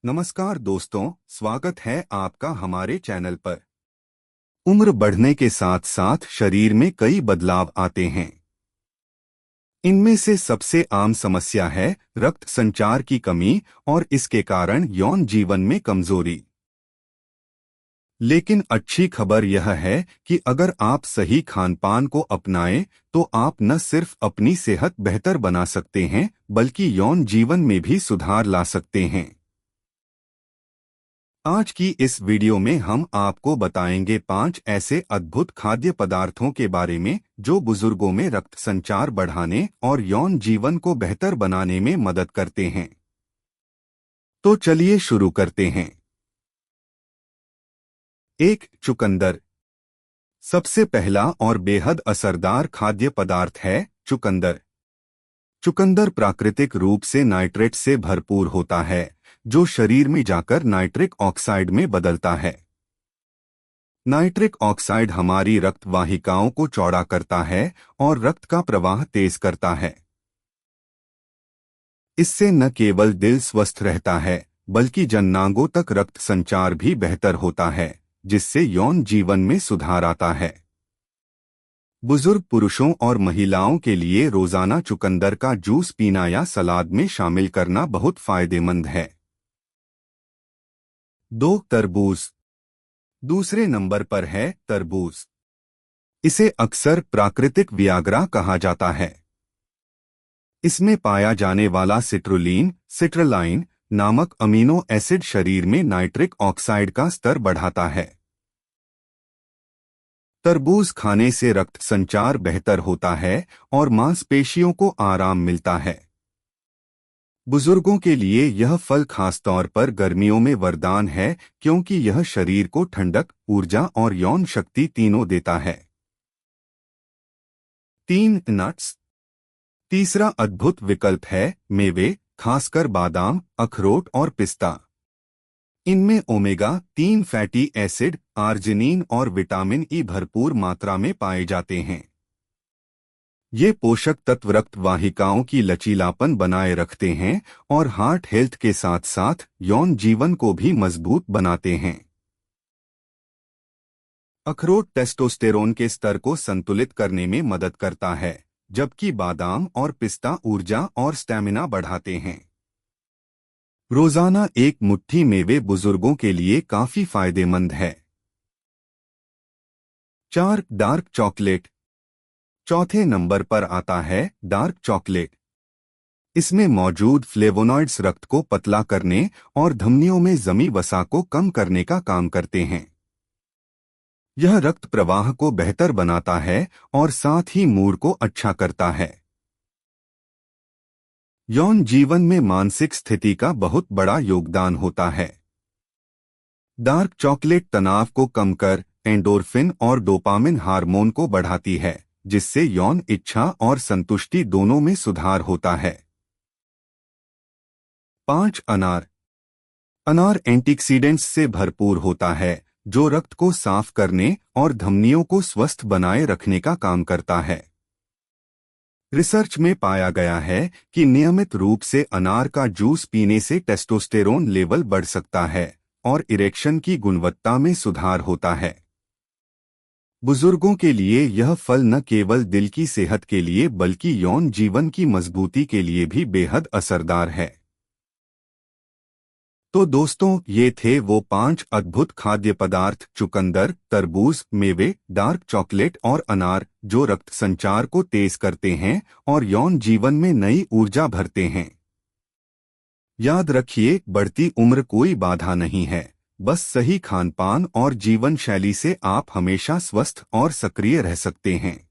नमस्कार दोस्तों, स्वागत है आपका हमारे चैनल पर। उम्र बढ़ने के साथ साथ शरीर में कई बदलाव आते हैं। इनमें से सबसे आम समस्या है रक्त संचार की कमी और इसके कारण यौन जीवन में कमजोरी। लेकिन अच्छी खबर यह है कि अगर आप सही खानपान को अपनाएं तो आप न सिर्फ अपनी सेहत बेहतर बना सकते हैं बल्कि यौन जीवन में भी सुधार ला सकते हैं। आज की इस वीडियो में हम आपको बताएंगे 5 ऐसे अद्भुत खाद्य पदार्थों के बारे में जो बुजुर्गों में रक्त संचार बढ़ाने और यौन जीवन को बेहतर बनाने में मदद करते हैं। तो चलिए शुरू करते हैं। 1. चुकंदर। सबसे पहला और बेहद असरदार खाद्य पदार्थ है चुकंदर। चुकंदर प्राकृतिक रूप से नाइट्रेट से भरपूर होता है जो शरीर में जाकर नाइट्रिक ऑक्साइड में बदलता है। नाइट्रिक ऑक्साइड हमारी रक्त वाहिकाओं को चौड़ा करता है और रक्त का प्रवाह तेज करता है। इससे न केवल दिल स्वस्थ रहता है बल्कि जननांगों तक रक्त संचार भी बेहतर होता है, जिससे यौन जीवन में सुधार आता है। बुजुर्ग पुरुषों और महिलाओं के लिए रोजाना चुकंदर का जूस पीना या सलाद में शामिल करना बहुत फायदेमंद है। 2. तरबूज। दूसरे नंबर पर है तरबूज। इसे अक्सर प्राकृतिक वियाग्रा कहा जाता है। इसमें पाया जाने वाला सिट्रुलाइन नामक अमीनो एसिड शरीर में नाइट्रिक ऑक्साइड का स्तर बढ़ाता है। तरबूज खाने से रक्त संचार बेहतर होता है और मांसपेशियों को आराम मिलता है। बुजुर्गों के लिए यह फल खासतौर पर गर्मियों में वरदान है क्योंकि यह शरीर को ठंडक, ऊर्जा और यौन शक्ति तीनों देता है। 3. नट्स। तीसरा अद्भुत विकल्प है मेवे, खासकर बादाम, अखरोट और पिस्ता। इनमें ओमेगा-3 फैटी एसिड, आर्जिनिन और विटामिन ई भरपूर मात्रा में पाए जाते हैं। ये पोषक तत्व रक्त वाहिकाओं की लचीलापन बनाए रखते हैं और हार्ट हेल्थ के साथ साथ यौन जीवन को भी मजबूत बनाते हैं। अखरोट टेस्टोस्टेरोन के स्तर को संतुलित करने में मदद करता है, जबकि बादाम और पिस्ता ऊर्जा और स्टैमिना बढ़ाते हैं। रोजाना एक मुट्ठी मेवे बुजुर्गों के लिए काफी फायदेमंद है। 4. Dark chocolate. चौथे नंबर पर आता है डार्क चॉकलेट। इसमें मौजूद फ्लेवोनॉइड्स रक्त को पतला करने और धमनियों में जमी वसा को कम करने का काम करते हैं। यह रक्त प्रवाह को बेहतर बनाता है और साथ ही मूड को अच्छा करता है। यौन जीवन में मानसिक स्थिति का बहुत बड़ा योगदान होता है। डार्क चॉकलेट तनाव को कम कर एंडोर्फिन और डोपामिन हार्मोन को बढ़ाती है, जिससे यौन इच्छा और संतुष्टि दोनों में सुधार होता है। 5. अनार। अनार एंटीऑक्सीडेंट्स से भरपूर होता है जो रक्त को साफ करने और धमनियों को स्वस्थ बनाए रखने का काम करता है। रिसर्च में पाया गया है कि नियमित रूप से अनार का जूस पीने से टेस्टोस्टेरोन लेवल बढ़ सकता है और इरेक्शन की गुणवत्ता में सुधार होता है। बुजुर्गों के लिए यह फल न केवल दिल की सेहत के लिए बल्कि यौन जीवन की मजबूती के लिए भी बेहद असरदार है। तो दोस्तों, ये थे वो 5 अद्भुत खाद्य पदार्थ चुकंदर, तरबूज, मेवे, डार्क चॉकलेट और अनार जो रक्त संचार को तेज करते हैं और यौन जीवन में नई ऊर्जा भरते हैं। याद रखिए, बढ़ती उम्र कोई बाधा नहीं है, बस सही खानपान और जीवन शैली से आप हमेशा स्वस्थ और सक्रिय रह सकते हैं।